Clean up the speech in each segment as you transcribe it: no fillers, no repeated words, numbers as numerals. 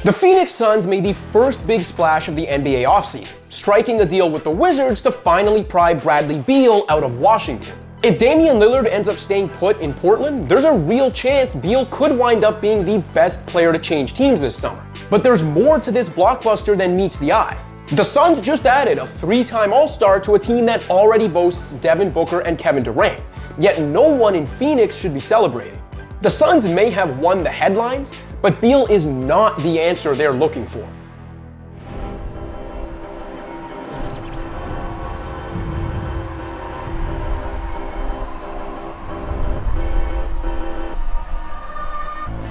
The Phoenix Suns made the first big splash of the NBA offseason, striking a deal with the Wizards to finally pry Bradley Beal out of Washington. If Damian Lillard ends up staying put in Portland, there's a real chance Beal could wind up being the best player to change teams this summer. But there's more to this blockbuster than meets the eye. The Suns just added a 3-time All-Star to a team that already boasts Devin Booker and Kevin Durant, yet no one in Phoenix should be celebrating. The Suns may have won the headlines, but Beal is not the answer they're looking for.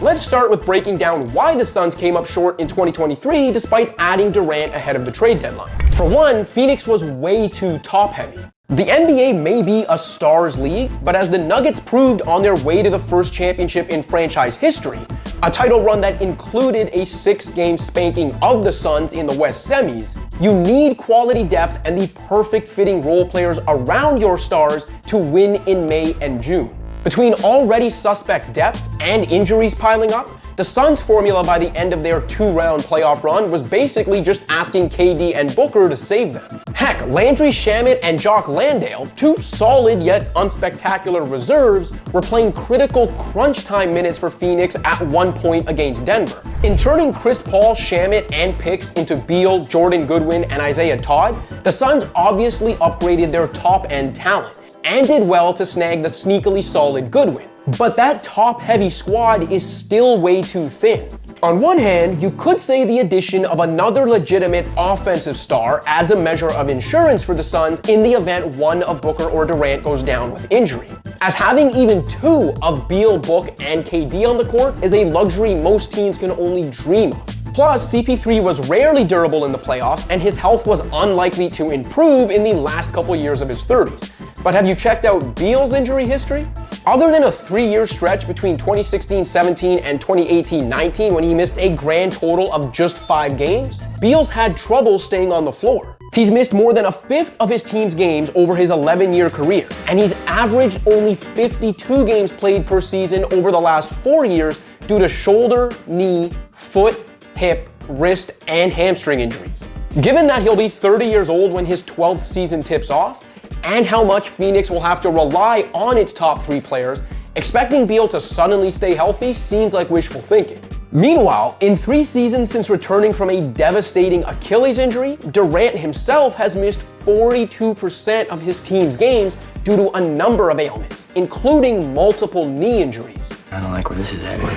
Let's start with breaking down why the Suns came up short in 2023 despite adding Durant ahead of the trade deadline. For one, Phoenix was way too top-heavy. The NBA may be a stars league, but as the Nuggets proved on their way to the first championship in franchise history, a title run that included a 6-game spanking of the Suns in the West semis, you need quality depth and the perfect fitting role players around your stars to win in May and June. Between already suspect depth and injuries piling up, the Suns' formula by the end of their 2-round playoff run was basically just asking KD and Booker to save them. Heck, Landry Shamet and Jock Landale, two solid yet unspectacular reserves, were playing critical crunch time minutes for Phoenix at one point against Denver. In turning Chris Paul, Shamet, and picks into Beal, Jordan Goodwin, and Isaiah Todd, the Suns obviously upgraded their top-end talent and did well to snag the sneakily solid Goodwin. But that top-heavy squad is still way too thin. On one hand, you could say the addition of another legitimate offensive star adds a measure of insurance for the Suns in the event one of Booker or Durant goes down with injury, as having even two of Beal, Book, and KD on the court is a luxury most teams can only dream of. Plus, CP3 was rarely durable in the playoffs, and his health was unlikely to improve in the last couple years of his 30s. But have you checked out Beal's injury history? Other than a 3-year stretch between 2016-17 and 2018-19 when he missed a grand total of just 5 games, Beal's had trouble staying on the floor. He's missed more than a fifth of his team's games over his 11-year career, and he's averaged only 52 games played per season over the last 4 years due to shoulder, knee, foot, hip, wrist, and hamstring injuries. Given that he'll be 30 years old when his 12th season tips off, and how much Phoenix will have to rely on its top 3 players, expecting Beal to suddenly stay healthy seems like wishful thinking. Meanwhile, in 3 seasons since returning from a devastating Achilles injury, Durant himself has missed 42% of his team's games due to a number of ailments, including multiple knee injuries. I don't like where this is headed.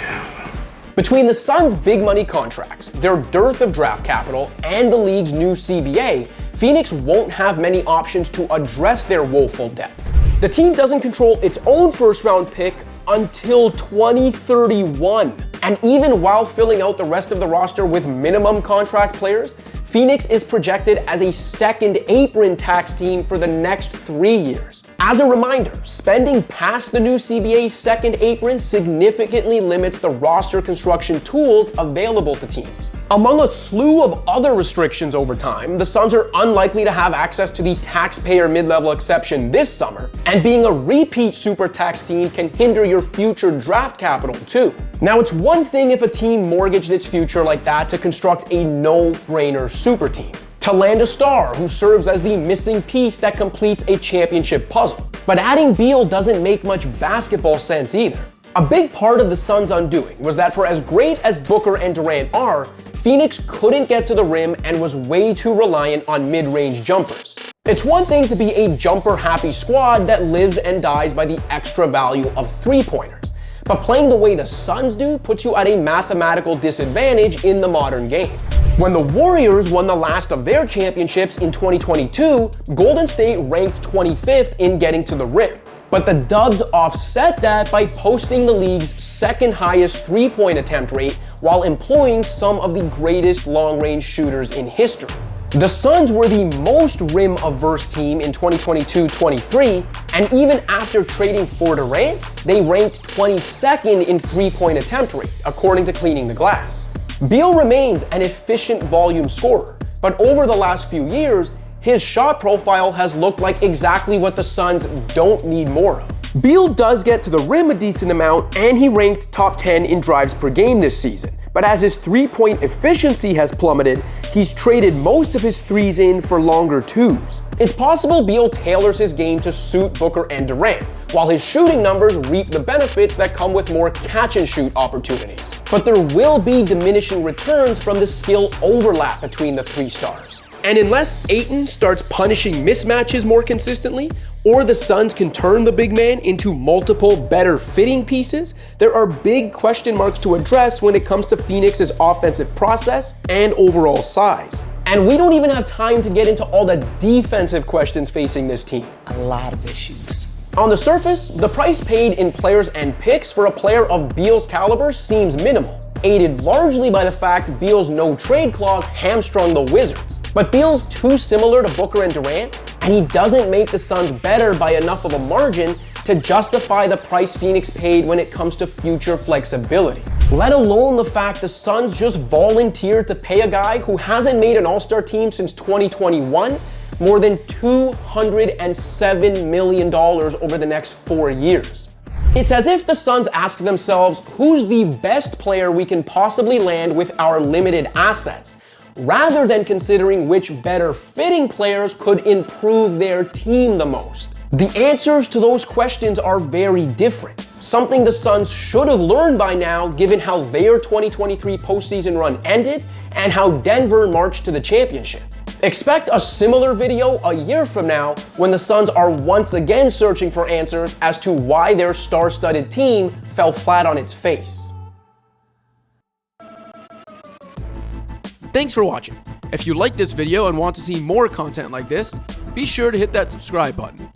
Between the Suns' big money contracts, their dearth of draft capital, and the league's new CBA, Phoenix won't have many options to address their woeful depth. The team doesn't control its own first-round pick until 2031. And even while filling out the rest of the roster with minimum contract players, Phoenix is projected as a second apron tax team for the next 3 years. As a reminder, spending past the new CBA's second apron significantly limits the roster construction tools available to teams. Among a slew of other restrictions over time, the Suns are unlikely to have access to the taxpayer mid-level exception this summer, and being a repeat super tax team can hinder your future draft capital too. Now, it's one thing if a team mortgaged its future like that to construct a no-brainer super team, to land a star who serves as the missing piece that completes a championship puzzle. But adding Beal doesn't make much basketball sense either. A big part of the Suns' undoing was that for as great as Booker and Durant are, Phoenix couldn't get to the rim and was way too reliant on mid-range jumpers. It's one thing to be a jumper-happy squad that lives and dies by the extra value of three-pointers, but playing the way the Suns do puts you at a mathematical disadvantage in the modern game. When the Warriors won the last of their championships in 2022, Golden State ranked 25th in getting to the rim. But the Dubs offset that by posting the league's second highest three-point attempt rate while employing some of the greatest long-range shooters in history. The Suns were the most rim-averse team in 2022-23, and even after trading for Durant, they ranked 22nd in three-point attempt rate, according to Cleaning the Glass. Beal remains an efficient volume scorer, but over the last few years, his shot profile has looked like exactly what the Suns don't need more of. Beal does get to the rim a decent amount, and he ranked top 10 in drives per game this season, but as his three-point efficiency has plummeted, he's traded most of his threes in for longer twos. It's possible Beal tailors his game to suit Booker and Durant, while his shooting numbers reap the benefits that come with more catch-and-shoot opportunities. But there will be diminishing returns from the skill overlap between the three stars. And unless Ayton starts punishing mismatches more consistently, or the Suns can turn the big man into multiple better fitting pieces, there are big question marks to address when it comes to Phoenix's offensive process and overall size. And we don't even have time to get into all the defensive questions facing this team. A lot of issues. On the surface, the price paid in players and picks for a player of Beal's caliber seems minimal, aided largely by the fact Beal's no-trade clause hamstrung the Wizards. But Beal's too similar to Booker and Durant, and he doesn't make the Suns better by enough of a margin to justify the price Phoenix paid when it comes to future flexibility. Let alone the fact the Suns just volunteered to pay a guy who hasn't made an All-Star team since 2021 more than $207 million over the next 4 years. It's as if the Suns ask themselves, who's the best player we can possibly land with our limited assets, rather than considering which better fitting players could improve their team the most. The answers to those questions are very different, something the Suns should have learned by now given how their 2023 postseason run ended and how Denver marched to the championship. Expect a similar video a year from now when the Suns are once again searching for answers as to why their star-studded team fell flat on its face. Thanks for watching. If you liked this video and want to see more content like this, be sure to hit that subscribe button.